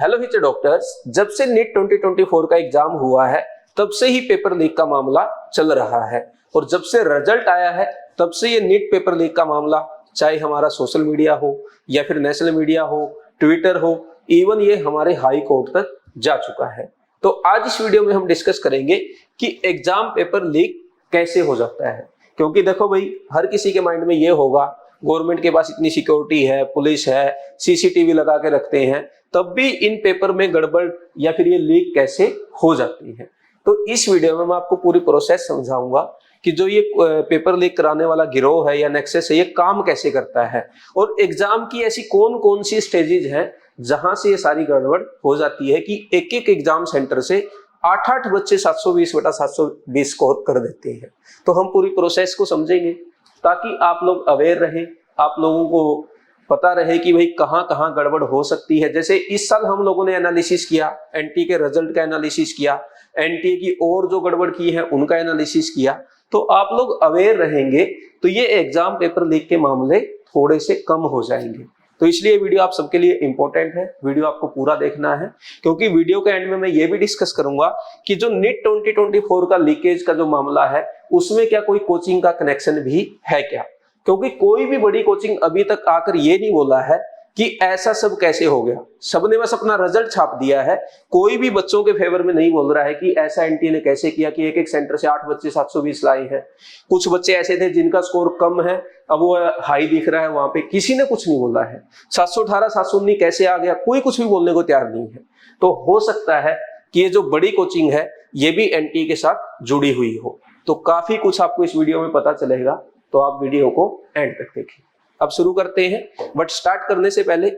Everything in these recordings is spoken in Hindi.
Hello hitch doctors. जब से नीट 2024 का एग्जाम हुआ है तब से ही पेपर लीक का मामला चल रहा है और जब से रिजल्ट आया है तब से ये नीट पेपर लीक का मामला, चाहे हमारा सोशल मीडिया हो या फिर नेशनल मीडिया हो, ट्विटर हो, इवन ये हमारे हाई कोर्ट तक जा चुका है। तो आज इस वीडियो में हम डिस्कस करेंगे कि एग्जाम पेपर लीक कैसे हो जाता है। क्योंकि देखो भाई, हर किसी के माइंड में ये होगा गवर्नमेंट के पास इतनी सिक्योरिटी है, पुलिस है, सीसीटीवी लगा के रखते हैं, तब भी इन पेपर में गड़बड़ या फिर ये लीक कैसे हो जाती है। तो इस वीडियो में मैं आपको पूरी प्रोसेस समझाऊंगा कि जो ये पेपर लीक कराने वाला गिरोह है या नेक्सस है, ये काम कैसे करता है और एग्जाम की ऐसी कौन कौन सी स्टेजेज हैं जहां से ये सारी गड़बड़ हो जाती है कि एक एक एग्जाम सेंटर से 8-8 बच्चे 720/720 स्कोर कर देते हैं। तो हम पूरी प्रोसेस को समझेंगे ताकि आप लोग अवेयर रहें, आप लोगों को पता रहे कि भाई कहां कहां गड़बड़ हो सकती है। जैसे इस साल हम लोगों ने एनालिसिस किया, एनटीए के रिजल्ट का एनालिसिस किया, एनटीए की और जो गड़बड़ की है उनका एनालिसिस किया, तो आप लोग अवेयर रहेंगे तो ये एग्जाम पेपर लीक के मामले थोड़े से कम हो जाएंगे। तो इसलिए वीडियो आप सबके लिए इंपॉर्टेंट है, वीडियो आपको पूरा देखना है, क्योंकि वीडियो के एंड में मैं ये भी डिस्कस करूंगा कि जो नीट 2024 का लीकेज का जो मामला है उसमें क्या कोई कोचिंग का कनेक्शन भी है क्या। क्योंकि कोई भी बड़ी कोचिंग अभी तक आकर ये नहीं बोला है कि ऐसा सब कैसे हो गया, सबने बस अपना रिजल्ट छाप दिया है। कोई भी बच्चों के फेवर में नहीं बोल रहा है कि ऐसा एनटीए ने कैसे किया कि एक एक सेंटर से 8 बच्चे 720 लाए हैं। कुछ बच्चे ऐसे थे जिनका स्कोर कम है, अब वो हाई दिख रहा है, वहां पे किसी ने कुछ नहीं बोला है। 718 719 कैसे आ गया, कोई कुछ भी बोलने को तैयार नहीं है। तो हो सकता है कि ये जो बड़ी कोचिंग है ये भी एनटीए के साथ जुड़ी हुई हो। तो काफी कुछ आपको इस वीडियो में पता चलेगा, तो आप वीडियो को एंड तक देखिए। अब शुरू करते हैं, बट स्टार्ट करने से पहले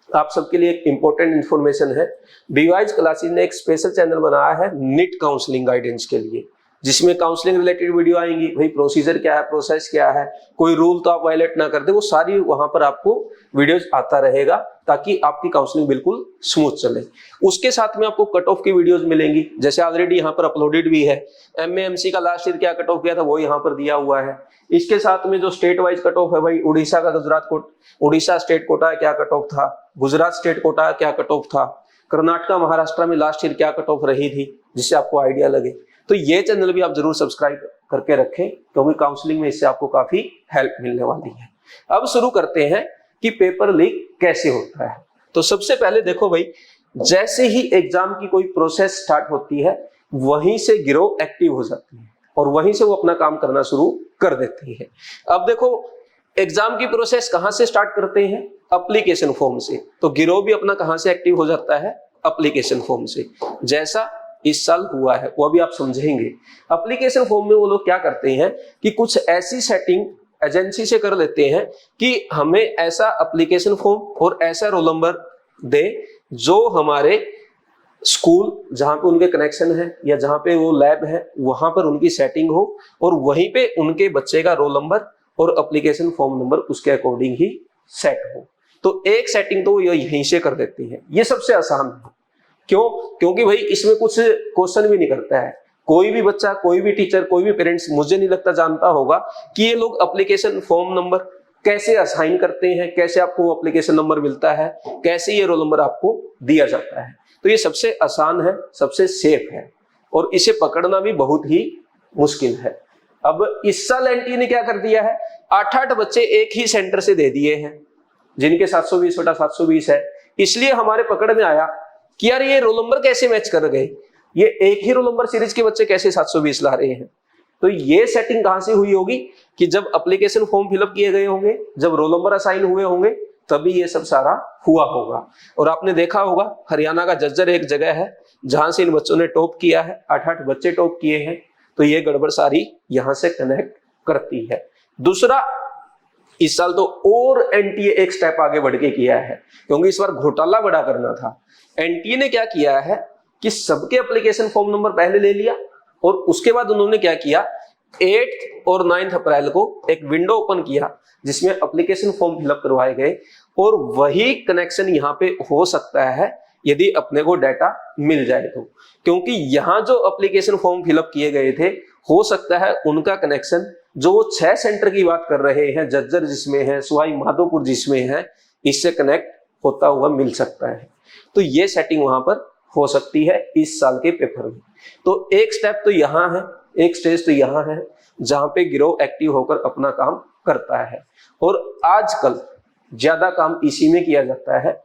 आप सबके लिए एक इंपॉर्टेंट इंफॉर्मेशन है। बीवाइज क्लासेस ने एक स्पेशल चैनल बनाया है नीट काउंसलिंग गाइडेंस के लिए, जिसमें काउंसलिंग रिलेटेड वीडियो आएंगी। भाई प्रोसीजर क्या है, प्रोसेस क्या है, कोई रूल तो आप वायलेट ना कर दे, वो सारी वहां पर आपको वीडियोस आता रहेगा ताकि आपकी काउंसलिंग बिल्कुल स्मूथ चले। उसके साथ में आपको कट ऑफ की वीडियोस मिलेंगी, जैसे ऑलरेडी यहाँ पर अपलोडेड भी है। एमएमसी का लास्ट ईयर क्या कट ऑफ गया था वो यहाँ पर दिया हुआ है। इसके साथ में जो स्टेट वाइज कट ऑफ है, भाई उड़ीसा का उड़ीसा स्टेट कोटा क्या कट ऑफ था, गुजरात स्टेट कोटा क्या कट ऑफ था, कर्नाटका महाराष्ट्र में लास्ट ईयर क्या कट ऑफ रही थी, जिससे आपको आइडिया लगे। तो ये चैनल भी आप जरूर सब्सक्राइब करके रखें, क्योंकि काउंसलिंग में इससे आपको काफी हेल्प मिलने वाली है। अब शुरू करते हैं कि पेपर लीक कैसे होता है। तो सबसे पहले देखो भाई, जैसे ही एग्जाम की कोई प्रोसेस स्टार्ट होती है वहीं से गिरोह एक्टिव हो जाती है और वहीं से वो अपना काम करना शुरू कर देती है। अब देखो, एग्जाम की प्रोसेस कहां से स्टार्ट करते हैं, एप्लीकेशन फॉर्म से। तो गिरोह भी अपना कहां से एक्टिव हो जाता है, एप्लीकेशन फॉर्म से, जैसा इस साल हुआ है वो अभी आप समझेंगे। एप्लीकेशन फॉर्म में वो लोग क्या करते हैं कि कुछ ऐसी सेटिंग एजेंसी से कर लेते हैं कि हमें ऐसा एप्लीकेशन फॉर्म और ऐसा रोल नंबर दे जो हमारे स्कूल जहां पे उनके कनेक्शन है या जहां पे वो लैब है वहां पर उनकी सेटिंग हो और वहीं पे उनके बच्चे का रोल नंबर और एप्लीकेशन फॉर्म नंबर उसके अकॉर्डिंग ही सेट हो। तो एक सेटिंग तो वो यहीं से कर देते हैं। ये सबसे आसान है। क्यों? क्योंकि भाई इसमें कुछ क्वेश्चन भी नहीं करता है। कोई भी बच्चा, कोई भी टीचर, कोई भी पेरेंट्स मुझे नहीं लगता जानता होगा कि ये लोग एप्लीकेशन फॉर्म नंबर कैसे असाइन करते हैं, कैसे आपको एप्लीकेशन नंबर मिलता है, कैसे ये रोल नंबर आपको दिया जाता है। तो ये सबसे आसान है, सबसे सेफ है और इसे पकड़ना भी बहुत ही मुश्किल है। अब इस साल एनटीए ने क्या कर दिया है, 8-8 बच्चे एक ही सेंटर से दे दिए हैं जिनके 720/720 है। इसलिए हमारे पकड़ में आया कि यार ये रोल नंबर कैसे मैच कर गए, ये एक ही रोल नंबर सीरीज के बच्चे कैसे 720 ला रहे हैं। तो ये सेटिंग कहां से हुई होगी कि जब एप्लीकेशन फॉर्म फिलअप किए गए होंगे, जब रोल नंबर असाइन हुए होंगे, तभी ये सब सारा हुआ होगा। और आपने देखा होगा हरियाणा का जज्जर एक जगह है जहां से इन बच्चों ने टॉप किया है, 8-8 बच्चे टॉप किए हैं। तो ये गड़बड़ सारी यहां से कनेक्ट करती है। दूसरा, इस साल तो और एनटीए एक स्टेप आगे बढ़ के किया है, क्योंकि इस बार घोटाला बड़ा करना था। एनटीए ने क्या किया है कि सबके एप्लीकेशन फॉर्म नंबर पहले ले लिया और उसके बाद उन्होंने क्या किया, 8 और 9 अप्रैल को एक विंडो ओपन किया जिसमें एप्लीकेशन फॉर्म फिलअप करवाए गए और वही कनेक्शन यहाँ पे हो सकता है यदि अपने को डाटा मिल जाए तो। क्योंकि यहाँ जो एप्लीकेशन फॉर्म फिलअप किए गए थे, हो सकता है उनका कनेक्शन जो वो 6 सेंटर की बात कर रहे हैं, जज्जर जिसमें है, सवाई माधोपुर जिसमें है, इससे कनेक्ट होता हुआ मिल सकता है। तो ये सेटिंग वहां पर हो सकती है इस साल के पेपर में। तो एक स्टेप तो यहाँ है, एक स्टेज तो यहाँ है जहां पे गिरोह एक्टिव होकर अपना काम करता है और आजकल ज्यादा काम इसी में किया जाता है।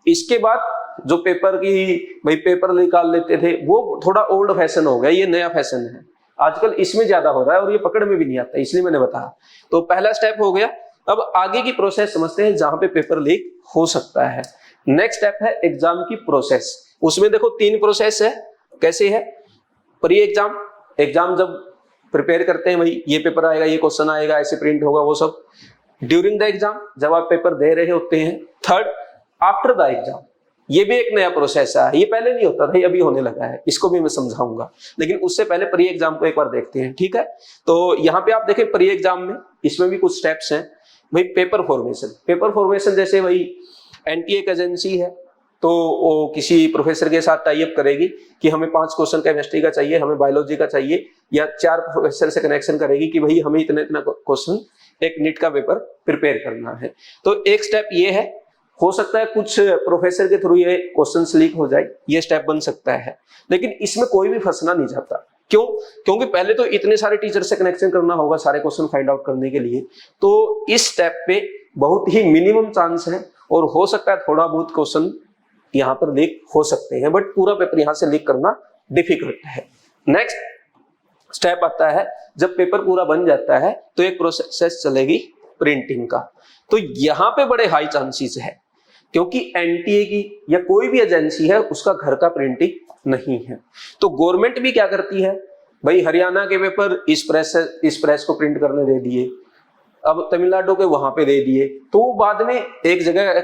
इसके बाद जो पेपर की भाई पेपर निकाल लेते थे वो थोड़ा ओल्ड फैशन हो गया, ये नया फैशन है आजकल, इसमें ज्यादा हो रहा है और ये पकड़ में भी नहीं आता, इसलिए मैंने बताया। तो पहला स्टेप हो गया। अब आगे की प्रोसेस समझते हैं जहां पे पेपर लीक हो सकता है। नेक्स्ट स्टेप है एग्जाम की प्रोसेस। उसमें देखो 3 प्रोसेस है। कैसे है? प्री एग्जाम, एग्जाम जब प्रिपेयर करते हैं भाई ये पेपर आएगा, ये क्वेश्चन आएगा, ऐसे प्रिंट होगा, वो सब। ड्यूरिंग द एग्जाम, जब आप पेपर दे रहे होते हैं। थर्ड, आफ्टर द एग्जाम, ये भी एक नया प्रोसेस है, ये पहले नहीं होता था, ये अभी होने लगा है, इसको भी मैं समझाऊंगा। लेकिन उससे पहले प्री एग्जाम को एक बार देखते हैं, ठीक है? तो यहाँ पे आप देखें प्री एग्जाम में इसमें भी कुछ स्टेप्स हैं भाई। पेपर फॉर्मेशन, पेपर फॉर्मेशन जैसे भाई एनटीए एक एजेंसी है तो वो किसी प्रोफेसर के साथ टाई अप करेगी कि हमें 5 क्वेश्चन केमिस्ट्री का चाहिए, हमें बायोलॉजी का चाहिए, या 4 प्रोफेसर से कनेक्शन करेगी कि भाई हमें इतना इतना क्वेश्चन एक नीट का पेपर प्रिपेयर करना है। तो एक स्टेप ये है। हो सकता है कुछ प्रोफेसर के थ्रू ये क्वेश्चंस लीक हो जाए, ये स्टेप बन सकता है, लेकिन इसमें कोई भी फंसना नहीं चाहता। क्यों? क्योंकि पहले तो इतने सारे टीचर से कनेक्शन करना होगा सारे क्वेश्चन फाइंड आउट करने के लिए। तो इस स्टेप पे बहुत ही मिनिमम चांस है और हो सकता है थोड़ा बहुत क्वेश्चन यहाँ पर लीक हो सकते हैं, बट पूरा पेपर यहाँ से लीक करना डिफिकल्ट है। नेक्स्ट स्टेप आता है जब पेपर पूरा बन जाता है तो एक प्रोसेस चलेगी प्रिंटिंग का। तो यहाँ पे बड़े हाई चांसेस है क्योंकि एनटीए की या कोई भी एजेंसी है उसका घर का प्रिंटिंग नहीं है। तो गवर्नमेंट भी क्या करती है भाई, हरियाणा के पेपर इस प्रेस को प्रिंट करने दे दिए, अब तमिलनाडु के वहां पे दे दिए, तो बाद में एक जगह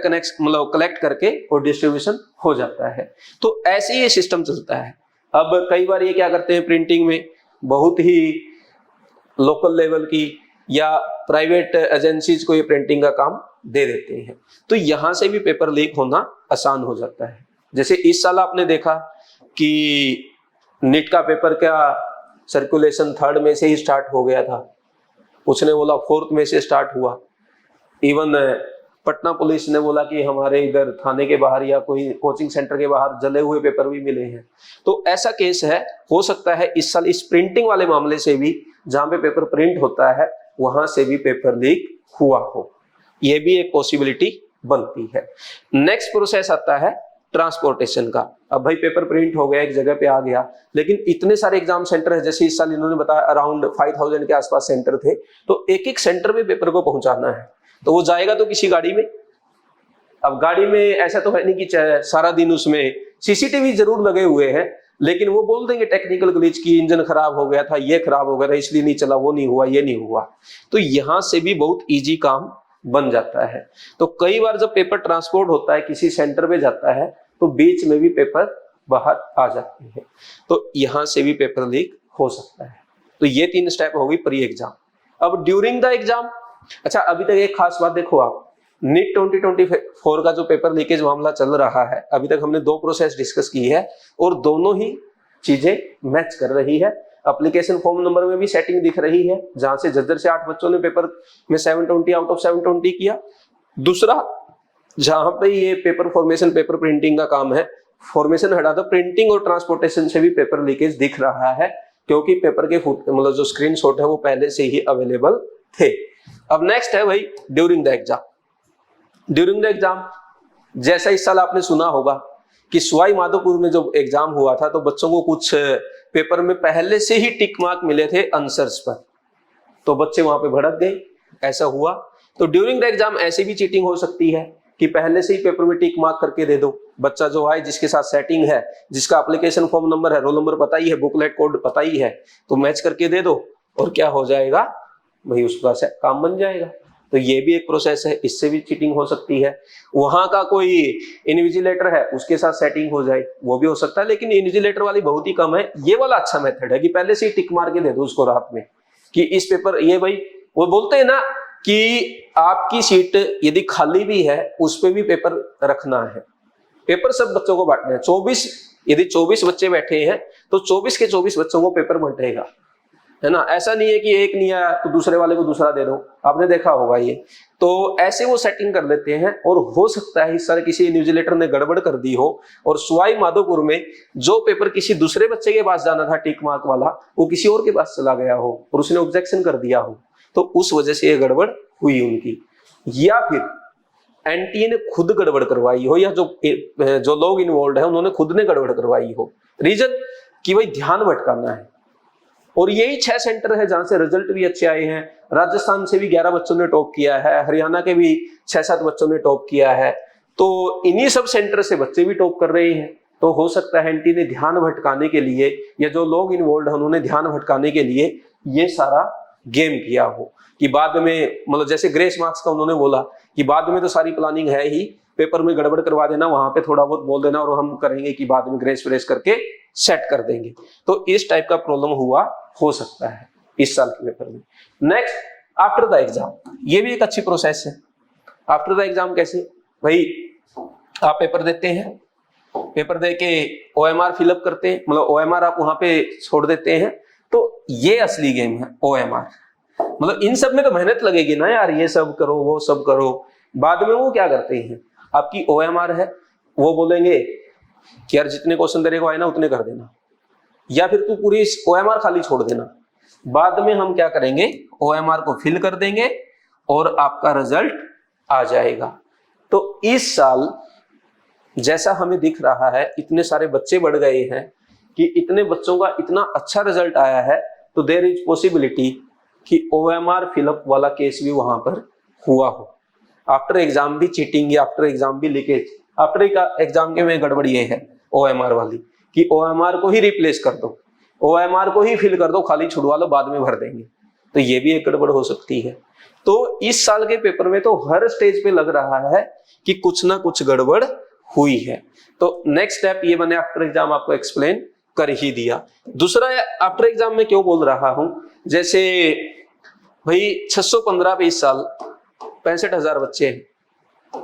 कलेक्ट करके और डिस्ट्रीब्यूशन हो जाता है। तो ऐसे ये सिस्टम चलता है। अब कई बार ये क्या करते हैं प्रिंटिंग में, बहुत ही लोकल लेवल की या प्राइवेट एजेंसीज को ये प्रिंटिंग का काम दे देते हैं। तो यहां से भी पेपर लीक होना आसान हो जाता है। जैसे इस साल आपने देखा कि नीट का पेपर क्या सर्कुलेशन 3rd में से ही स्टार्ट हो गया था, उसने बोला 4th में से स्टार्ट हुआ। इवन पटना पुलिस ने बोला कि हमारे इधर थाने के बाहर या कोई कोचिंग सेंटर के बाहर जले हुए पेपर भी मिले हैं। तो ऐसा केस है, हो सकता है इस साल इस प्रिंटिंग वाले मामले से भी, जहां पे पेपर प्रिंट होता है वहां से भी पेपर लीक हुआ हो, यह भी एक पॉसिबिलिटी बनती है। नेक्स्ट प्रोसेस आता है ट्रांसपोर्टेशन का। अब भाई पेपर प्रिंट हो गया, एक जगह पे आ गया, लेकिन इतने सारे एग्जाम सेंटर है, जैसे इस साल इन्होंने बताया अराउंड 5000 के आसपास सेंटर थे, तो एक एक सेंटर में पेपर को पहुंचाना है। तो वो जाएगा तो किसी गाड़ी में। अब गाड़ी में ऐसा तो है नहीं कि सारा दिन उसमें सीसीटीवी जरूर लगे हुए हैं, लेकिन वो बोल देंगे टेक्निकल ग्लिच की इंजन खराब हो गया था, ये खराब हो गया था, इसलिए नहीं चला, वो नहीं हुआ, ये नहीं हुआ। तो यहां से भी बहुत इजी काम बन जाता है। तो कई बार जब पेपर ट्रांसपोर्ट होता है, किसी सेंटर पे जाता है, तो बीच में भी पेपर बाहर आ जाते हैं, तो यहां से भी पेपर लीक हो सकता है। तो ये 3 स्टेप हो गई प्री एग्जाम। अब ड्यूरिंग द एग्जाम, अच्छा अभी तक एक खास बात देखो आप, नीट 2024 का जो पेपर लीकेज मामला चल रहा है, अभी तक हमने 2 प्रोसेस डिस्कस की है और दोनों ही चीजें मैच कर रही है। एप्लीकेशन फॉर्म नंबर में भी सेटिंग दिख रही है, जहां से जज्जर से 8 बच्चों ने पेपर में 720 आउट ऑफ 720 किया। दूसरा, जहां पे ये पेपर फॉर्मेशन पेपर प्रिंटिंग का काम है, फॉर्मेशन हटा दो, प्रिंटिंग और ट्रांसपोर्टेशन से भी पेपर लीकेज दिख रहा है, क्योंकि पेपर के मतलब जो स्क्रीनशॉट है वो पहले से ही अवेलेबल थे। अब नेक्स्ट है भाई during the exam. During the exam जैसा इस साल आपने सुना होगा कि सवाई माधोपुर में जो एग्जाम हुआ था, तो बच्चों को कुछ पेपर में पहले से ही टिक मार्क मिले थे आंसर्स पर, तो बच्चे वहां पे भड़क गए, ऐसा हुआ। तो ड्यूरिंग द एग्जाम ऐसे भी चीटिंग हो सकती है कि पहले से ही पेपर में टिक मार्क करके दे दो, बच्चा जो आए जिसके साथ सेटिंग है, जिसका एप्लीकेशन फॉर्म नंबर है, रोल नंबर पता ही है, बुकलेट कोड पता ही है, तो मैच करके दे दो और क्या हो जाएगा भाई, उसका काम बन जाएगा। तो ये भी एक प्रोसेस है, इससे भी चीटिंग हो सकती है। वहां का कोई इन्विजिलेटर है, उसके साथ सेटिंग हो जाए, वो भी हो सकता है, लेकिन इन्विजिलेटर वाली बहुत ही कम है। ये वाला अच्छा मेथड है कि पहले से ही टिक मार के दे दो उसको रात में कि इस पेपर, ये भाई वो बोलते हैं ना कि आपकी सीट यदि खाली भी है उस पे भी पेपर रखना है। पेपर सब बच्चों को बांटना है। यदि 24 बच्चे बैठे हैं तो 24 के 24 बच्चों को पेपर बांटेगा। है ना। ऐसा नहीं है कि एक नहीं आया तो दूसरे वाले को दूसरा दे दो, आपने देखा होगा ये। तो ऐसे वो सेटिंग कर लेते हैं, और हो सकता है इस साल किसी इन्विजिलेटर ने गड़बड़ कर दी हो और सवाई माधोपुर में जो पेपर किसी दूसरे बच्चे के पास जाना था टिक मार्क वाला, वो किसी और के पास चला गया हो और उसने ऑब्जेक्शन कर दिया हो, तो उस वजह से ये गड़बड़ हुई उनकी। या फिर एनटीए ने खुद गड़बड़ करवाई हो, या जो लोग इन्वॉल्व है उन्होंने खुद ने गड़बड़ करवाई हो। रीजन कि भाई ध्यान भटकाना है। और यही 6 सेंटर है जहां से रिजल्ट भी अच्छे आए हैं। राजस्थान से भी 11 बच्चों ने टॉप किया है, हरियाणा के भी 6-7 बच्चों ने टॉप किया है। तो इन्हीं सब सेंटर से बच्चे भी टॉप कर रहे हैं। तो हो सकता है एनटी ने ध्यान भटकाने के लिए, या जो लोग इन्वॉल्व है उन्होंने ध्यान भटकाने के लिए ये सारा गेम किया हो, कि बाद में मतलब जैसे ग्रेस मार्क्स का उन्होंने बोला कि बाद में तो सारी प्लानिंग है ही, पेपर में गड़बड़ करवा देना, वहां पे थोड़ा बहुत बोल देना और हम करेंगे कि बाद में ग्रेस व्रेस करके सेट कर देंगे। तो इस टाइप का प्रॉब्लम हुआ हो सकता है इस साल के पेपर में। नेक्स्ट, आफ्टर द एग्जाम, ये भी एक अच्छी प्रोसेस है। आफ्टर द एग्जाम कैसे भाई, आप पेपर देते हैं, पेपर दे के ओएमआर फिलअप करते हैं, मतलब ओएमआर आप वहां पे छोड़ देते हैं। तो ये असली गेम है ओएमआर। मतलब इन सब में तो मेहनत लगेगी ना यार, ये सब करो वो सब करो। बाद में वो क्या करते हैं, आपकी ओएमआर है, वो बोलेंगे कि यार जितने क्वेश्चन तेरे को आए ना उतने कर देना, या फिर तू पूरी ओएमआर खाली छोड़ देना। बाद में हम क्या करेंगे, ओएमआर को फिल कर देंगे और आपका रिजल्ट आ जाएगा। तो इस साल जैसा हमें दिख रहा है, इतने सारे बच्चे बढ़ गए हैं कि इतने बच्चों का इतना अच्छा रिजल्ट आया है, तो देयर इज पॉसिबिलिटी कि ओएमआर फिलअप वाला केस भी वहां पर हुआ हो। आफ्टर एग्जाम भी चीटिंग, आफ्टर एग्जाम भी लीकेज। आफ्टर एग्जाम के में गड़बड़ ये है ओएमआर वाली कि ओएमआर को ही रिप्लेस कर दो, ओएमआर को ही फिल कर दो, खाली छुड़वा लो, बाद में भर देंगे। तो ये भी एक गड़बड़ हो सकती है। तो इस साल के पेपर में तो हर स्टेज पे लग रहा है कि कुछ ना कुछ गड़बड़ हुई है। तो नेक्स्ट स्टेप ये मैंने आफ्टर एग्जाम आपको एक्सप्लेन कर ही दिया। दूसरा, आफ्टर एग्जाम में क्यों बोल रहा हूं, जैसे भाई 615 पे इस साल 65,000 बच्चे हैं,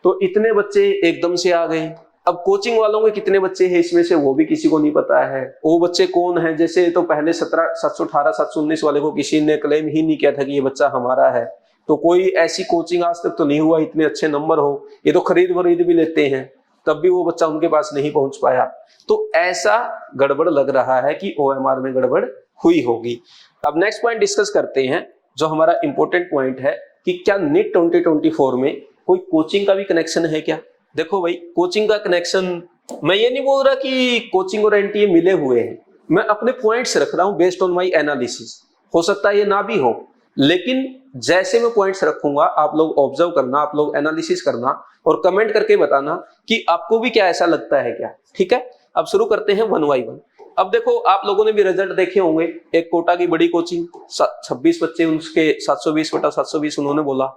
तो इतने बच्चे एकदम से आ गए। अब कोचिंग वालों के कितने बच्चे हैं इसमें से वो भी किसी को नहीं पता है। वो बच्चे कौन है, जैसे तो पहले 718 719 वाले को किसी ने क्लेम ही नहीं किया था कि ये बच्चा हमारा है। तो कोई ऐसी कोचिंग आज तक तो नहीं हुआ इतने अच्छे नंबर हो, ये तो खरीद भी लेते हैं, तब भी वो बच्चा उनके पास नहीं पहुंच पाया। तो ऐसा गड़बड़ लग रहा है कि ओएमआर में गड़बड़ हुई होगी। अब नेक्स्ट पॉइंट डिस्कस करते हैं, जो हमारा इंपॉर्टेंट पॉइंट है कि क्या नीट 2024 में कोई कोचिंग का भी कनेक्शन है क्या। देखो भाई, कोचिंग का कनेक्शन, मैं ये नहीं बोल रहा कि कोचिंग और एनटीए मिले हुए हैं, मैं अपने पॉइंट्स रख रहा हूं बेस्ड ऑन माय एनालिसिस। हो सकता है ये ना भी हो, लेकिन जैसे मैं पॉइंट्स रखूंगा आप लोग ऑब्जर्व करना, आप लोग एनालिसिस करना और कमेंट करके बताना कि आपको भी क्या ऐसा लगता है क्या। ठीक है, अब शुरू करते हैं वन बाय वन। अब देखो, आप लोगों ने भी रिजल्ट देखे होंगे। एक कोटा की बड़ी कोचिंग 26 बच्चे, उसके 720/720 उन्होंने बोला।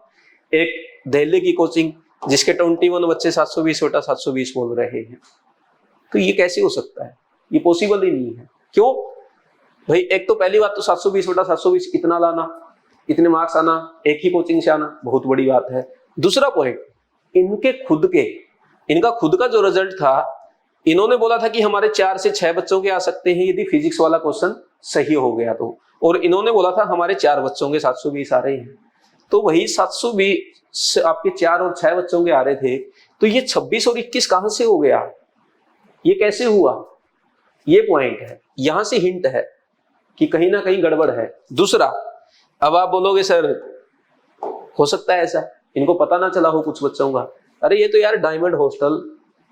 एक दिल्ली की कोचिंग जिसके 21 बच्चे 720/720 बोल रहे हैं। तो ये कैसे हो सकता है, ये पॉसिबल ही नहीं है। क्यों भाई, एक तो पहली बात तो 720/720 इतना लाना, इतने मार्क्स आना, एक ही कोचिंग से आना, बहुत बड़ी बात है। दूसरा पॉइंट, इनका खुद का जो रिजल्ट था, इन्होंने बोला था कि हमारे 4 से 6 बच्चों के आ सकते हैं यदि फिजिक्स वाला क्वेश्चन सही हो गया तो, और इन्होंने बोला था हमारे 4 बच्चों के 720 आ रहे हैं। तो वही 720 आपके 4 और 6 बच्चों के आ रहे थे, तो ये 26 और 21 कहां से हो गया, ये कैसे हुआ। ये पॉइंट है, यहां से हिंट है कि कहीं ना कहीं गड़बड़ है। दूसरा, अब आप बोलोगे सर हो सकता है ऐसा इनको पता ना चला हो कुछ बच्चों का। अरे ये तो यार डायमंड हॉस्टल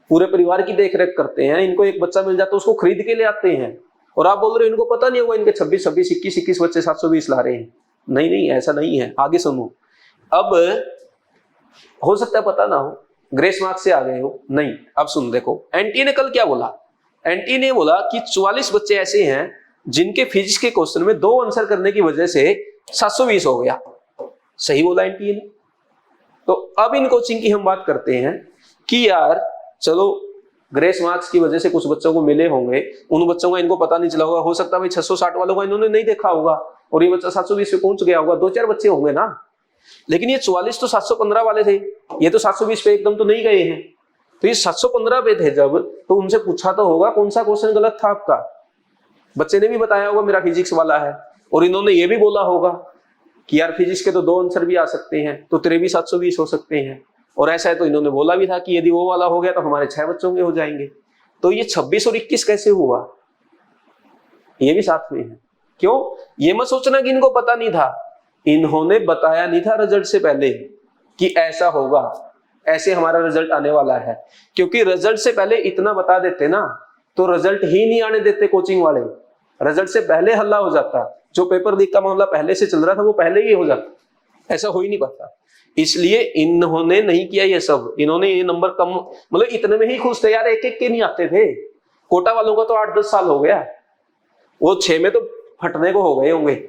पूरे परिवार की देखरेख करते हैं, इनको एक बच्चा मिल जाता है उसको खरीद के ले आते हैं, और आप बोल रहे हो इनको पता नहीं होगा इनके 26 21 बच्चे 720 ला रहे हैं। नहीं नहीं, ऐसा नहीं है, आगे सुनो। अब हो सकता है पता ना हो, ग्रेस मार्क्स से आ गए हो, नहीं। अब सुन, देखो एनटी ने कल क्या बोला। एनटी ने बोला कि 44 बच्चे ऐसे हैं जिनके फिजिक्स के क्वेश्चन में 2 आंसर करने की वजह से 720 हो गया। सही बोला एनटी ने। तो अब इन कोचिंग की हम बात करते हैं कि यार चलो ग्रेस मार्क्स की वजह से कुछ बच्चों को मिले होंगे, उन बच्चों का इनको पता नहीं चला होगा। हो सकता है भाई 660 वालों का इन्होंने नहीं देखा होगा और ये बच्चा 720 पे पहुंच गया होगा, 2-4 बच्चे होंगे ना। लेकिन ये 44 तो 715 वाले थे, ये तो 720 पे एकदम तो नहीं गए हैं। तो ये 715 पे थे जब, तो उनसे पूछा तो होगा कौन सा क्वेश्चन गलत था आपका। बच्चे ने भी बताया होगा मेरा फिजिक्स वाला है, और इन्होंने ये भी बोला होगा कि यार फिजिक्स के तो 2 आंसर भी आ सकते हैं, तो तेरे भी 720 हो सकते हैं। और ऐसा है तो इन्होंने बोला भी था कि यदि वो वाला हो गया तो हमारे 6 बच्चों के हो जाएंगे। तो ये 26 और 21 कैसे हुआ, ये भी साथ में है। क्यों? ये मत सोचना कि इनको पता नहीं था, इन्होंने बताया नहीं था रिजल्ट से पहले कि ऐसा होगा, ऐसे हमारा रिजल्ट आने वाला है। क्योंकि रिजल्ट से पहले इतना बता देते ना तो रिजल्ट ही नहीं आने देते कोचिंग वाले, रिजल्ट से पहले हल्ला हो जाता। जो पेपर लीक का मामला पहले से चल रहा था वो पहले ही हो जाता, ऐसा हो ही नहीं पाता। इसलिए इन्होंने नहीं किया ये सब, इन्होंने ये नंबर कम, मतलब इतने में ही खुश थे यार, एक एक के नहीं आते थे। कोटा वालों का तो 8-10 साल हो गया, वो 6 में तो फटने को हो गए होंगे,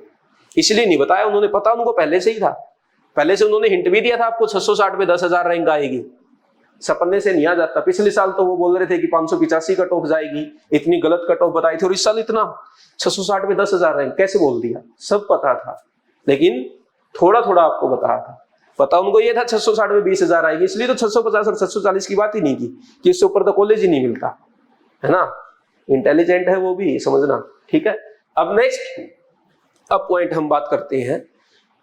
इसलिए नहीं बताया उन्होंने, पता उनको पहले से ही था। पहले से उन्होंने हिंट भी दिया था आपको 660 में 10,000 रैंक आएगी, सपने से नहीं आ जाता। पिछले साल तो वो बोल रहे थे कि 585 कट ऑफ जाएगी, इतनी गलत कट ऑफ बताई थी, और इस साल इतना 660 में 10,000 रैंक कैसे बोल दिया। सब पता था लेकिन थोड़ा थोड़ा आपको बताया था। पता उनको ये था 660 में 20,000 आएगी, इसलिए तो 650 और 640 की बात ही नहीं की कि इससे ऊपर तो कॉलेज ही नहीं मिलता, है ना। इंटेलिजेंट है वो भी, समझना, ठीक है। अब नेक्स्ट, अब पॉइंट हम बात करते हैं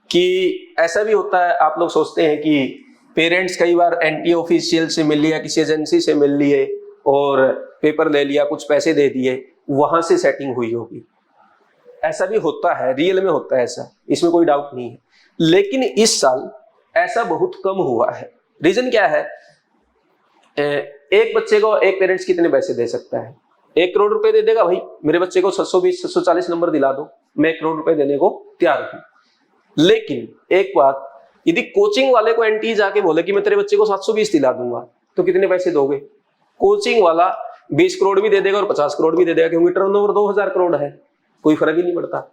कि ऐसा भी होता है, आप लोग सोचते हैं कि पेरेंट्स कई बार एंटी ऑफिशियल से मिल लिया, किसी एजेंसी से मिल लिए और पेपर ले लिया, कुछ पैसे दे दिए, वहां से सेटिंग हुई होगी। ऐसा भी होता है, रियल में होता है ऐसा, इसमें कोई डाउट नहीं है। लेकिन इस साल ऐसा बहुत कम हुआ है। रीजन क्या है? एक बच्चे को एक पेरेंट्स कितने पैसे दे सकता है? 1 करोड़ रुपए दे देगा, भाई मेरे बच्चे को 720-740 नंबर दिला दो, मैं 1 करोड़ रुपए देने को तैयार हूं। लेकिन एक बात, यदि कोचिंग वाले को एंटी जाके बोले कि मैं तेरे बच्चे को 720 दिला दूंगा, तो कितने पैसे दोगे? कोचिंग वाला 20 करोड़ भी दे देगा और 50 करोड़ भी दे देगा, क्योंकि टर्नओवर 2000 करोड़ है, कोई फर्क ही नहीं पड़ता।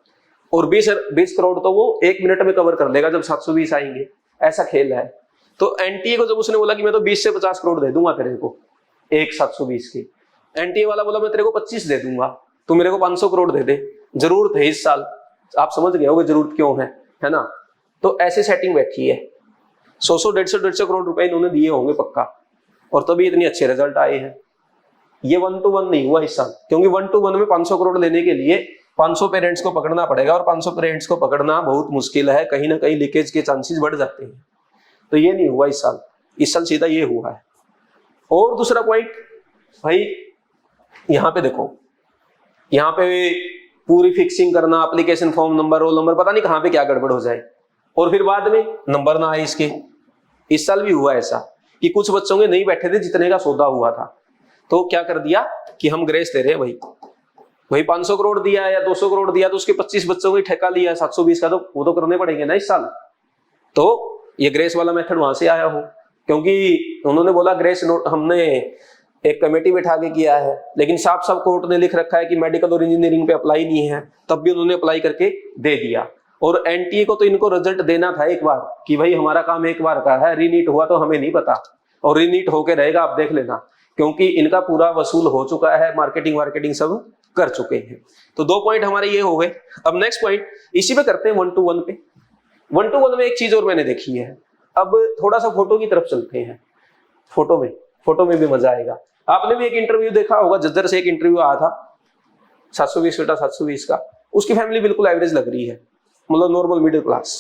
और 20 करोड़ तो वो 1 मिनट में कवर कर लेगा जब 720 आएंगे, ऐसा खेल है। तो एनटीए को जब उसने बोला कि मैं तो 20 से 50 करोड़ दे दूंगा तेरे को, एक 720 के, एनटीए वाला बोला मैं तेरे को 25 दे दूंगा, तू मेरे को 500 करोड़ दे दे, जरूरत है इस साल। आप समझ गए होगे जरूरत क्यों है ना। तो ऐसे सेटिंग बैठी है, 100-150 करोड़ रुपए इन्होंने दिए होंगे पक्का, और तभी इतने अच्छे रिजल्ट आए हैं। ये 1 to 1 नहीं हुआ इस साल, क्योंकि 1 to 1 में 500 करोड़ लेने के लिए 500 पेरेंट्स को पकड़ना पड़ेगा, और 500 पेरेंट्स को पकड़ना बहुत मुश्किल है, कहीं ना कहीं लीकेज के चांसेस बढ़ जाते हैं। तो ये नहीं हुआ इस साल सीधा ये हुआ है। और दूसरा पॉइंट, भाई यहां पे देखो, यहां पे पूरी फिक्सिंग करना, application form number, roll number, पता नहीं कहां पे क्या गड़बड़ हो जाए और फिर बाद में नंबर ना आए इसके। इस साल भी हुआ ऐसा कि कुछ बच्चों के नहीं बैठे थे जितने का सौदा हुआ था, तो क्या कर दिया कि हम ग्रेस दे रहे हैं, भाई 500 करोड़ दिया या 200 करोड़ दिया तो उसके 25 बच्चों को ठेका लिया 720 का, तो वो तो करने पड़ेंगे ना इस साल। तो ये ग्रेस वाला मेथड वहां से आया हो, क्योंकि उन्होंने बोला ग्रेस नोट हमने एक कमेटी बैठा के किया है, लेकिन साफ साफ कोर्ट ने लिख रखा है कि मेडिकल और इंजीनियरिंग पे अप्लाई नहीं है, तब भी उन्होंने अप्लाई करके दे दिया। और एनटीए को तो इनको रिजल्ट देना था एक बार कि भाई हमारा काम एक बार का है, रीनीट हुआ तो हमें नहीं पता, और रीनीट होके रहेगा, आप देख लेना, क्योंकि इनका पूरा वसूल हो चुका है, मार्केटिंग सब कर चुके हैं। तो 2 पॉइंट हमारे ये हो गए। अब नेक्स्ट पॉइंट इसी पे करते हैं 1 to 1 पे। 1 to 1 में एक चीज और मैंने देखी है। अब थोड़ा सा फोटो की तरफ चलते हैं, फोटो में भी मजा आएगा। आपने भी एक इंटरव्यू देखा होगा, जज्जर से एक इंटरव्यू आया था 720 बेटा 720 का, उसकी फैमिली बिल्कुल एवरेज लग रही है, मतलब नॉर्मल मिडिल क्लास।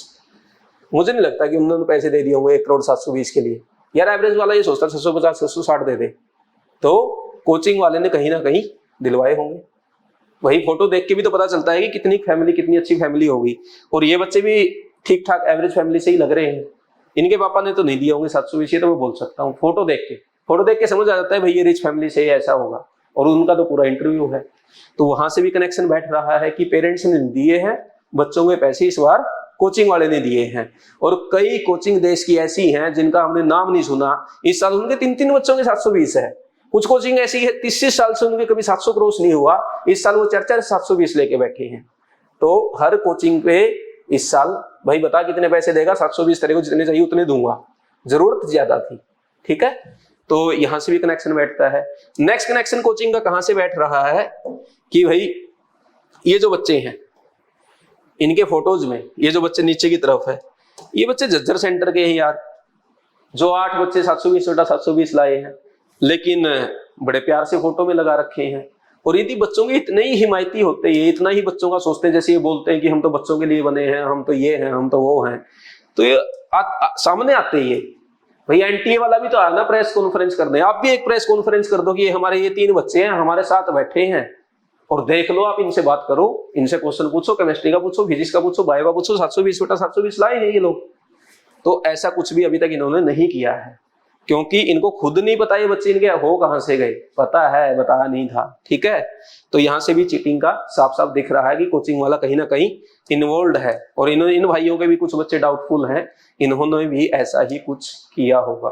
मुझे नहीं लगता कि उन्होंने पैसे दे दिए होंगे 1 करोड़ 720 के लिए। यार एवरेज वाला ये सोचता 650 660 दे दे, तो कोचिंग वाले ने कहीं ना कहीं दिलवाए होंगे। वही फोटो देख के भी तो पता चलता है कि कितनी अच्छी फैमिली होगी। और ये बच्चे भी ठीक ठाक एवरेज फैमिली से ही लग रहे हैं। इनके पापा ने तो नहीं दिया होंगे 720, ये तो मैं बोल सकता हूँ। फोटो देख के समझ आ जाता है भाई ये रिच फैमिली से ऐसा होगा, और उनका तो पूरा इंटरव्यू है। तो वहां से भी कनेक्शन बैठ रहा है कि पेरेंट्स ने दिए हैं बच्चों के पैसे, इस बार कोचिंग वाले ने दिए हैं। और कई कोचिंग देश की ऐसी हैं जिनका हमने नाम नहीं सुना, इस साल उनके 3 बच्चों के 720 है। कुछ कोचिंग ऐसी है 30 साल से उनके कभी 700 क्रॉस नहीं हुआ, इस साल वो 4 720 लेके बैठे हैं। तो हर कोचिंग पे इस साल भाई बता कितने पैसे देगा, 720 तेरे को जितने चाहिए उतने दूंगा, जरूरत ज्यादा थी, ठीक है। तो यहां से भी कनेक्शन बैठता है। नेक्स्ट कनेक्शन कोचिंग का कहां से बैठ रहा है कि भाई ये जो बच्चे हैं इनके फोटोज में, ये जो बच्चे नीचे की तरफ है, ये बच्चे जज्जर सेंटर के हैं यार। जो 8 बच्चे 720 लाए हैं, लेकिन बड़े प्यार से फोटो में लगा रखे हैं। और यदि बच्चों के इतने ही हिमायती होते, ये इतना ही बच्चों का सोचते हैं, जैसे ये बोलते हैं कि हम तो बच्चों के लिए बने हैं, हम तो ये हैं, हम तो वो हैं, तो ये सामने आते ही है। भाई एनटीए वाला भी तो आया ना प्रेस कॉन्फ्रेंस करने, आप भी एक प्रेस कॉन्फ्रेंस कर दो कि ये हमारे ये 3 बच्चे हैं, हमारे साथ बैठे हैं और देख लो, आप इनसे बात करो, इनसे क्वेश्चन पूछो, केमिस्ट्री का पूछो, फिजिक्स का पूछो, बायो का पूछो, 720 बेटा 720 लाए हैं ये लोग। तो ऐसा कुछ भी अभी तक इन्होंने नहीं किया है, क्योंकि इनको खुद नहीं पता ये बच्चे इनके हो कहां से गए, पता है बताया नहीं था। ठीक है, तो यहां से भी चीटिंग का साफ साफ दिख रहा है कि कोचिंग वाला कहीं ना कहीं इन्वॉल्व है, और इन भाइयों के भी कुछ बच्चे डाउटफुल हैं, इन्होंने भी ऐसा ही कुछ किया होगा।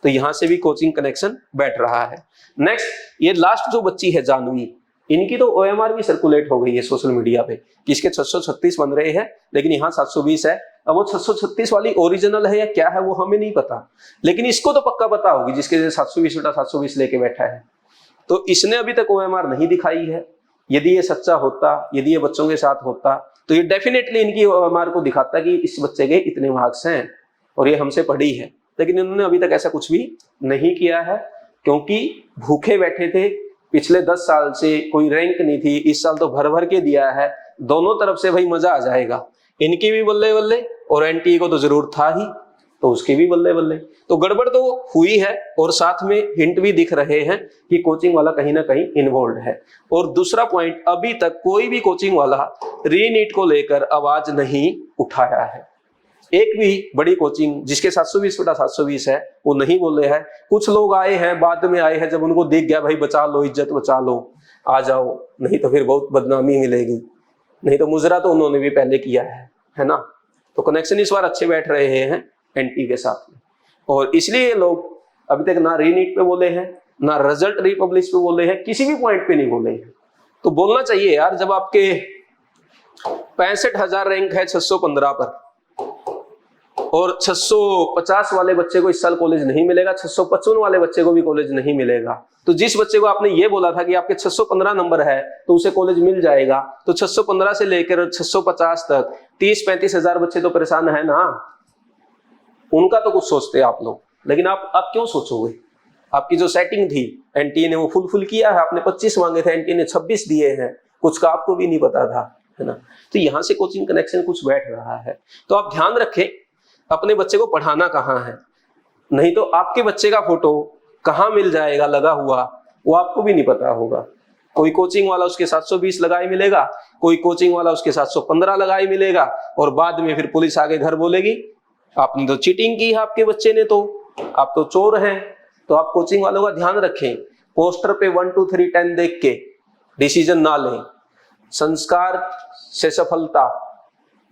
तो यहां से भी कोचिंग कनेक्शन बैठ रहा है। नेक्स्ट, ये लास्ट जो बच्ची है जानवी, इनकी तो ओएमआर भी सर्कुलेट हो गई है सोशल मीडिया पे, किसके 636 बन रहे हैं, लेकिन यहाँ 720 है। अब वो 636 वाली ओरिजिनल है या क्या है वो हमें नहीं पता, लेकिन इसको तो पक्का पता होगी जिसके 720 बेटा 720 लेके बैठा है। तो इसने अभी तक ओएमआर नहीं दिखाई है। यदि ये सच्चा होता, यदि ये बच्चों के साथ होता, तो ये डेफिनेटली इनकी ओएमआर को दिखाता कि इस बच्चे के इतने मार्क्स हैं और ये हमसे पढ़ी है, लेकिन इन्होंने अभी तक ऐसा कुछ भी नहीं किया है, क्योंकि भूखे बैठे थे। पिछले 10 साल से कोई रैंक नहीं थी, इस साल तो भर भर के दिया है, दोनों तरफ से भाई मजा आ जाएगा, इनकी भी बल्ले बल्ले और एनटीए को तो जरूर था ही, तो उसकी भी बल्ले बल्ले। तो गड़बड़ तो हुई है, और साथ में हिंट भी दिख रहे हैं कि कोचिंग वाला कहीं ना कहीं इन्वॉल्व है। और दूसरा पॉइंट, अभी तक कोई भी कोचिंग वाला रीनीट को लेकर आवाज नहीं उठाया है। एक भी बड़ी कोचिंग जिसके 720 बेटा 720 है वो नहीं बोले हैं। कुछ लोग आए हैं, बाद में आए हैं, जब उनको दिख गया भाई बचा लो, इज्जत बचा लो, आ जाओ, नहीं तो फिर बहुत बदनामी मिलेगी, नहीं तो मुजरा तो उन्होंने भी पहले किया है ना। तो कनेक्शन इस बार अच्छे बैठ रहे हैं एनटी के साथ में, और इसलिए ये लोग अभी तक ना रीनीट पे बोले हैं, ना रिजल्ट रिपब्लिश पे बोले हैं, किसी भी पॉइंट पे नहीं बोले हैं। तो बोलना चाहिए यार, जब आपके 65,000 रैंक है 615 पर, और 650 वाले बच्चे को इस साल कॉलेज नहीं मिलेगा, 655 वाले बच्चे को भी कॉलेज नहीं मिलेगा। तो जिस बच्चे को आपने ये बोला था कि आपके 615 नंबर है तो उसे कॉलेज मिल जाएगा, तो 615 से लेकर 650 तक 30-35 हजार बच्चे तो परेशान है ना। उनका तो कुछ सोचते आप लोग, लेकिन आप क्यों सोचोगे? आपकी जो सेटिंग थी एनटीए ने वो फुल किया है। आपने 25 मांगे थे, एनटीए ने 26 दिए हैं, कुछ का आपको भी नहीं पता था, है ना। तो यहां से कोचिंग कनेक्शन कुछ बैठ रहा है। तो आप ध्यान रखें, अपने बच्चे को पढ़ाना कहाँ है, नहीं तो आपके बच्चे का फोटो कहाँ मिल जाएगा लगा हुआ वो आपको भी नहीं पता होगा। कोई कोचिंग वाला उसके 720 लगाए मिलेगा, कोई कोचिंग वाला उसके 715 लगाए मिलेगा, और बाद में फिर पुलिस आगे घर बोलेगी आपने तो चीटिंग की है, आपके बच्चे ने, तो आप तो चोर हैं। तो आप कोचिंग वालों का ध्यान रखें, पोस्टर पे 1 2 3 10 देख के डिसीजन ना लें। संस्कार से सफलता,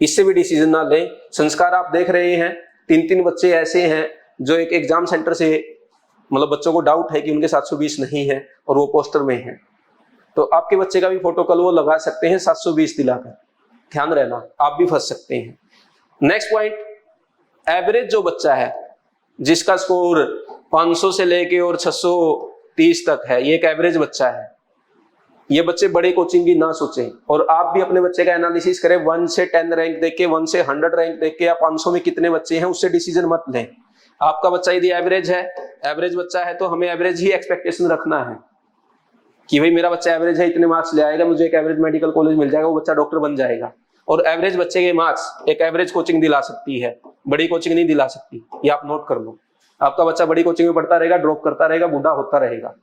इससे भी डिसीजन ना लें। संस्कार आप देख रहे हैं 3-3 बच्चे ऐसे हैं जो एक एग्जाम सेंटर से, मतलब बच्चों को डाउट है कि उनके 720 नहीं है और वो पोस्टर में है, तो आपके बच्चे का भी फोटो कल वो लगा सकते हैं 720 दिलाकर। ध्यान रहना, आप भी फंस सकते हैं। नेक्स्ट पॉइंट, एवरेज जो बच्चा है जिसका स्कोर 500 से लेके और 630 तक है, ये एक एवरेज बच्चा है। ये बच्चे बड़े कोचिंग की ना सोचें, और आप भी अपने बच्चे का एनालिसिस करें 1 से 10 रैंक देख के, 1 से 100 रैंक देख के, या 500 में कितने बच्चे हैं उससे डिसीजन मत लें। आपका बच्चा यदि एवरेज है, एवरेज बच्चा है, तो हमें एवरेज ही एक्सपेक्टेशन रखना है कि भाई मेरा बच्चा एवरेज है, इतने मार्क्स ले आएगा, मुझे एक एवरेज मेडिकल कॉलेज मिल जाएगा, वो बच्चा डॉक्टर बन जाएगा। और एवरेज बच्चे के मार्क्स एक एवरेज कोचिंग दिला सकती है, बड़ी कोचिंग नहीं दिला सकती, ये आप नोट कर लो। आपका बच्चा बड़ी कोचिंग में पढ़ता रहेगा, ड्रॉप करता रहेगा, बूढ़ा होता रहेगा,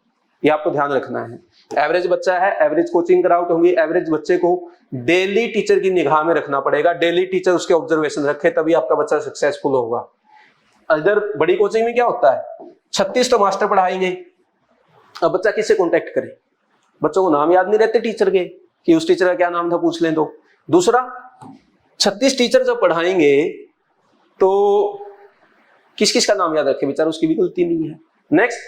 ये आपको ध्यान रखना है। एवरेज बच्चा है, एवरेज कोचिंग कराउट होंगी, एवरेज बच्चे को डेली टीचर की निगाह में रखना पड़ेगा, डेली टीचर उसके ऑब्जर्वेशन रखे, तभी आपका बच्चा सक्सेसफुल होगा। अगर बड़ी कोचिंग में क्या होता है, 36 तो मास्टर पढ़ाएंगे, अब बच्चा किससे कॉन्टेक्ट करे? बच्चों को नाम याद नहीं रहते टीचर के कि उस टीचर का क्या नाम था, पूछ लें तो। दूसरा, 36 टीचर जब पढ़ाएंगे तो किस किस का नाम याद रखे बेचारा, उसकी भी गलती नहीं है। नेक्स्ट,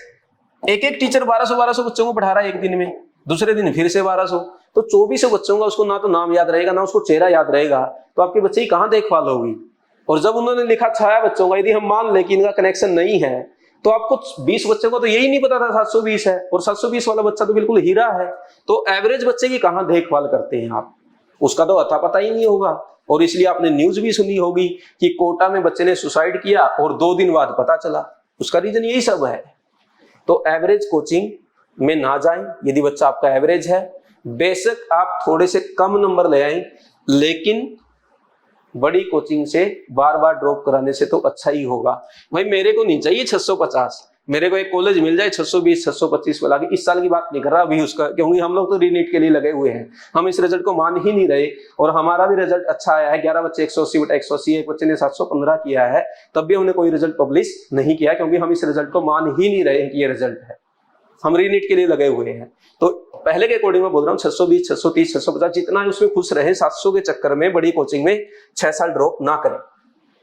एक टीचर 1200 बच्चों को पढ़ा रहा है एक दिन में, दूसरे दिन फिर से 1200, तो 2400 बच्चों का उसको ना तो नाम याद रहेगा, ना उसको चेहरा याद रहेगा, तो आपके बच्चे की कहां देखभाल होगी। और जब उन्होंने लिखा 6 बच्चों का, यदि हम मान लें कि इनका कनेक्शन नहीं है, तो आपको 20 बच्चों को तो यही नहीं पता था 720 है, और 720 वाला बच्चा तो बिल्कुल हीरा है। तो एवरेज बच्चे की कहां देखभाल करते हैं आप, उसका तो अता पता ही नहीं होगा। और इसलिए आपने न्यूज भी सुनी होगी कि कोटा में बच्चे ने सुसाइड किया और 2 दिन बाद पता चला, उसका रीजन यही सब है। तो एवरेज कोचिंग में ना जाएं। यदि बच्चा आपका एवरेज है, बेशक आप थोड़े से कम नंबर ले आए, लेकिन बड़ी कोचिंग से बार बार ड्रॉप कराने से तो अच्छा ही होगा। भाई मेरे को नहीं चाहिए 650, मेरे को एक कॉलेज मिल जाए 620 625 वाला। इस साल की बात नहीं कर रहा अभी उसका, क्योंकि हम लोग तो रीनीट के लिए लगे हुए हैं, हम इस रिजल्ट को मान ही नहीं रहे। और हमारा भी रिजल्ट अच्छा आया है, 11 बच्चे 180 बटा 180, एक बच्चे ने 715 किया है, तब भी हमने कोई रिजल्ट पब्लिश नहीं किया, क्योंकि हम इस रिजल्ट को मान ही नहीं रहे हैं कि ये रिजल्ट है। हम रीनीट के लिए लगे हुए हैं। तो पहले के अकॉर्डिंग में बोल रहा हूँ 620 630 650 जितना है उसमें खुश रहे। 700 के चक्कर में बड़ी कोचिंग में 6 साल ड्रॉप ना करें,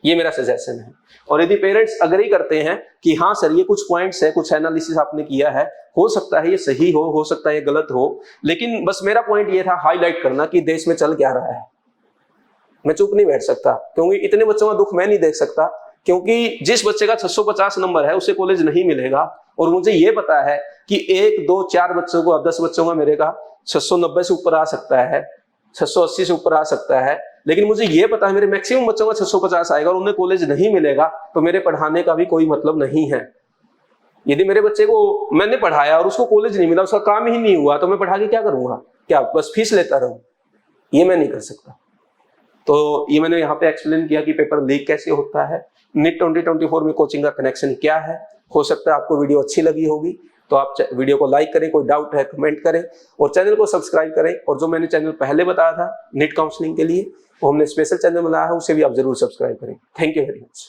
ये मेरा सजेशन है। और यदि पेरेंट्स अग्री करते हैं कि हाँ सर ये कुछ पॉइंट्स है, कुछ एनालिसिस आपने किया है, हो सकता है ये सही हो सकता है ये गलत हो, लेकिन बस मेरा पॉइंट ये था हाईलाइट करना कि देश में चल क्या रहा है। मैं चुप नहीं बैठ सकता, क्योंकि इतने बच्चों का दुख मैं नहीं देख सकता, क्योंकि जिस बच्चे का 650 नंबर है उसे कॉलेज नहीं मिलेगा। और मुझे ये पता है कि 1 2 4 बच्चों को, 10 बच्चों का मेरे का 690 से ऊपर आ सकता है, 680 से ऊपर आ सकता है, लेकिन मुझे ये पता है मेरे मैक्सिमम बच्चों का 650 आएगा और उन्हें कॉलेज नहीं मिलेगा, तो मेरे पढ़ाने का भी कोई मतलब नहीं है। यदि मेरे बच्चे को मैंने पढ़ाया और उसको कॉलेज नहीं मिला, उसका काम ही नहीं हुआ, तो मैं पढ़ा के क्या करूंगा? क्या बस फीस लेता रहूं? ये मैं नहीं कर सकता। तो ये मैंने यहाँ पे एक्सप्लेन किया कि पेपर लीक कैसे होता है, नीट 2024 में कोचिंग का कनेक्शन क्या है। हो सकता है आपको वीडियो अच्छी लगी होगी, तो आप वीडियो को लाइक करें, कोई डाउट है कमेंट करें और चैनल को सब्सक्राइब करें। और जो मैंने चैनल पहले बताया था नीट काउंसलिंग के लिए, वो हमने स्पेशल चैनल बनाया है, उसे भी आप जरूर सब्सक्राइब करें। Thank you very much.